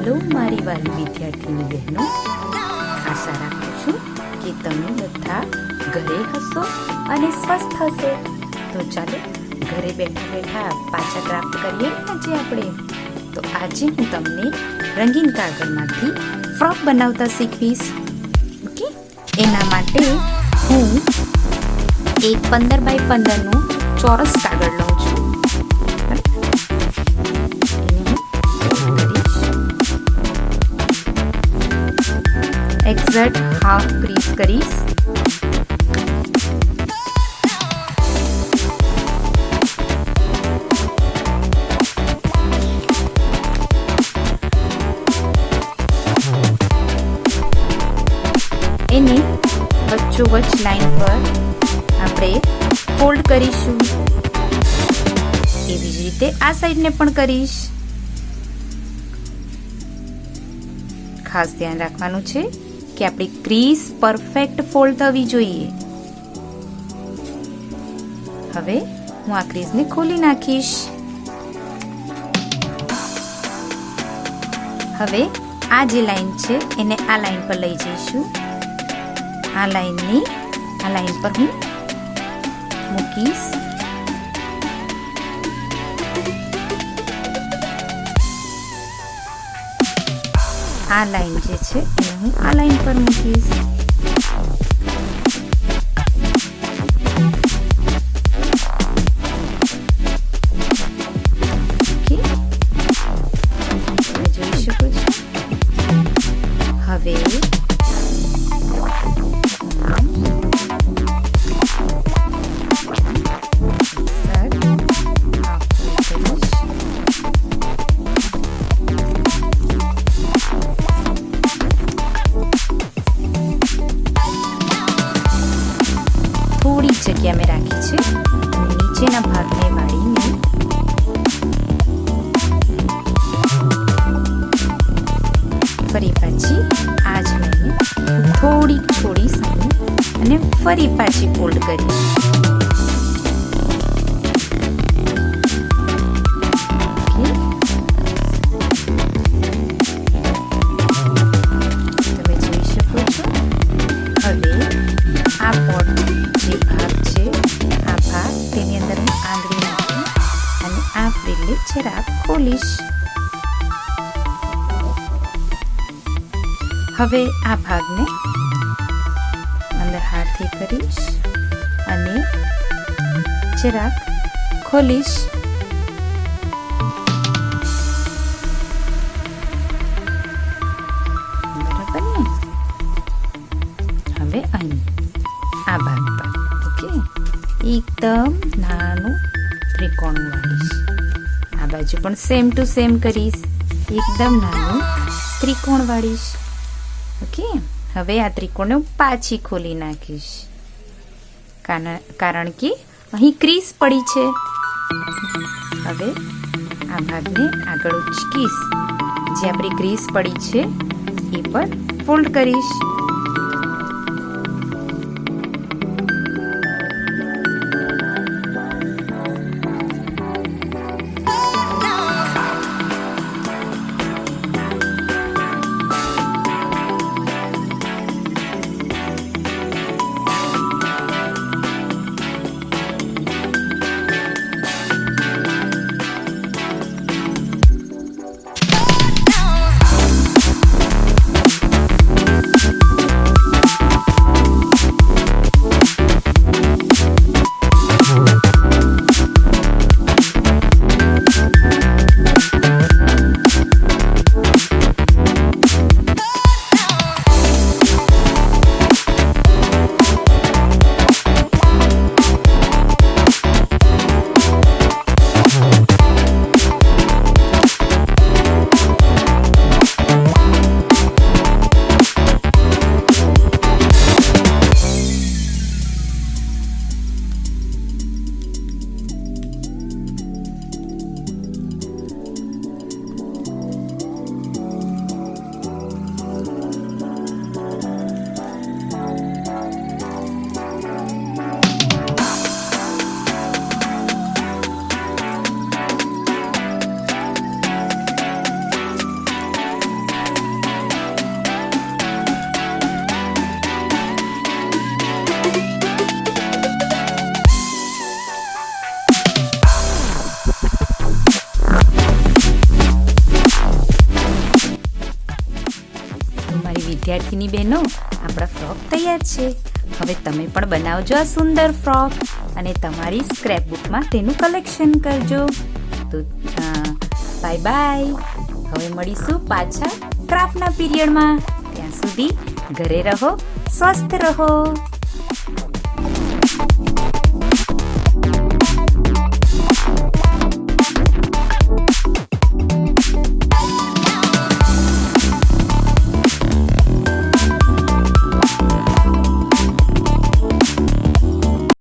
Hello મારી વાલી વિદ્યાર્થીની બહેનો, આશા રાખું છું કે તમે બધા ઘરે હશો અને સ્વસ્થ હશો. તો ચાલો ઘરે બેઠા બેઠા પાછા ક્રાફ્ટ કરીએ આજે આપણે. તો આજે હું તમને રંગીન કાગળમાંથી ફ્રોક બનાવતા શીખવીશ. ઓકે, એના માટે હું એક 15x15નું ચોરસ કાગળ લઉં છું. એક્ઝેક્ટ હાફ ક્રીઝ કરીશ. એને વચ્ચોવચ્ચ લાઈન પર આપણે ફોલ્ડ કરીશું. એવી જ રીતે આ સાઈડને પણ કરીશ. ખાસ ધ્યાન રાખવાનું છે કે આપણી ક્રીઝ પરફેક્ટ ફોલ્ડ થવી જોઈએ. હવે હું આ ક્રીઝને ખોલી નાખીશ. હવે આ જે લાઈન છે એને આ લાઈન પર લઈ જઈશું. આ લાઈન પર હું મૂકીશ. આ લાઈન જે છે એને હું આ લાઈન પર મૂકીશ. તમે જોઈ શકો છો. હવે થોડી જગ્યા મેં રાખી છે. નીચેના ભાગને વાળીને ફરી પાછી આ જ લાઈને થોડીક છોડીશ અને ફરી પાછી ફોલ્ડ કરીશ. તમે જોઈ શકો છો. હવે આ પોટ જે ભાગ છે, આ ભાગ તેની અંદર હું આંગળી નાખી અને આ ફ્રીલે જરાક ખોલીશ. હવે આ ભાગને અંદર હાથથી કરીશ અને જરાક ખોલીશ. બરાબર ને? હવે અહીં આ ભાગ પર ઓકે એકદમ નાનું ત્રિકોણ વાળીશ. આ બાજુ પણ સેમ ટુ સેમ કરીશ. એકદમ નાનું ત્રિકોણ વાળીશ. ઓકે, હવે આ ત્રિકોણને હું પાછી ખોલી નાખીશ કારણ કે અહીં ક્રીઝ પડી છે. હવે આ ભાગને આગળ ઉચકીશ. જે આપણી ક્રીઝ પડી છે એ પર ફોલ્ડ કરીશ. વિદ્યાર્થીની બહેનો, આપણા ફ્રોક તૈયાર છે. હવે તમે પણ બનાવજો આ સુંદર ફ્રોક અને તમારી સ્ક્રેપબુકમાં તેનું કલેક્શન કરજો. તો બાય બાય. હવે મળીશું પાછા ક્રાફ્ટના પીરિયડમાં. ત્યાં સુધી ઘરે રહો, સ્વસ્થ રહો.